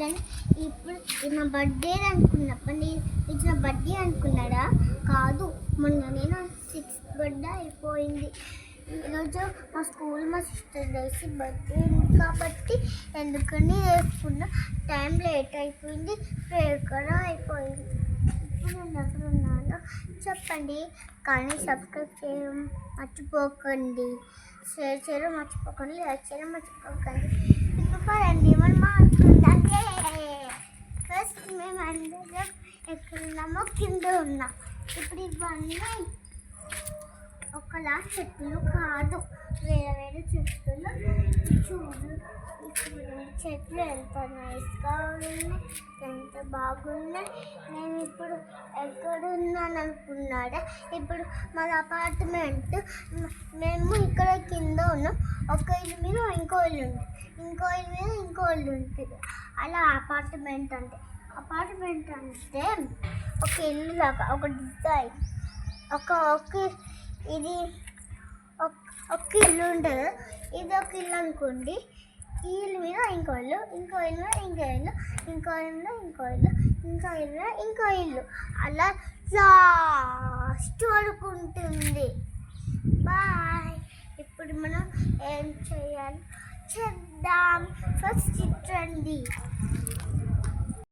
చూడండి. ఇప్పుడు ఇది నా బర్త్డే అనుకున్నప్పుడు ఇది నా బర్త్డే అనుకున్నాడా? కాదు, మొన్ననే నా 6th బర్త్డే అయిపోయింది. ఈరోజు మా స్కూల్ మా సిస్టర్ వేసి బర్త్డే కాబట్టి ఎందుకని వేసుకున్న టైం లేట్ అయిపోయింది, ప్రేయర్ కూడా అయిపోయింది. ఇప్పుడు నేను ఎక్కడున్నానో చెప్పండి. కానీ సబ్స్క్రైబ్ చేయడం మర్చిపోకండి, షేర్ చేయడం మర్చిపోకండి, లైక్ చేయడం మర్చిపోకండి. ఇప్పుడు పదండి మనం మాట్లాడుకుందాం. ఫస్ట్ మేము అందరం ఎక్కడున్నామో కింద ఉన్నాం. ఇప్పుడు ఇవన్నీ ఒకలా చెట్లు కాదు, వేరే వేరే చెట్లు. చూడు, ఇప్పుడు చెట్లు ఎంత నైస్గా ఉన్నాయి, ఎంత బాగున్నాయి. నేను ఇప్పుడు ఎక్కడున్నాను అనుకున్నాడా? ఇప్పుడు మన అపార్ట్మెంట్, మేము ఇక్కడ కింద ఉన్నాం. ఒక ఇల్లు మీద ఇంకో ఇల్లు ఉంటుంది, ఇంకో ఇల్లు మీద ఇంకో ఇల్లు ఉంటుంది. అలా అపార్ట్మెంట్ అంటే ఒక ఇల్లు లాగా, ఒక డిజైన్, ఇది ఒక ఇల్లు ఉంటుంది. ఇది ఒక ఇల్లు అనుకోండి. ఈ ఇల్లు మీద ఇంకో ఇల్లు, ఇంకో ఇల్లు మీద ఇంకో ఇల్లు, ఇంకో ఇల్లు ఇంకో ఇల్లు, ఇంకో ఇల్లు ఇంకో ఇల్లు, అలా లాస్ట్ వరకు ఉంటుంది. బాయ్. ఇప్పుడు మనం ఏం చేయాలి చేద్దాం. ఫస్ట్ రండి.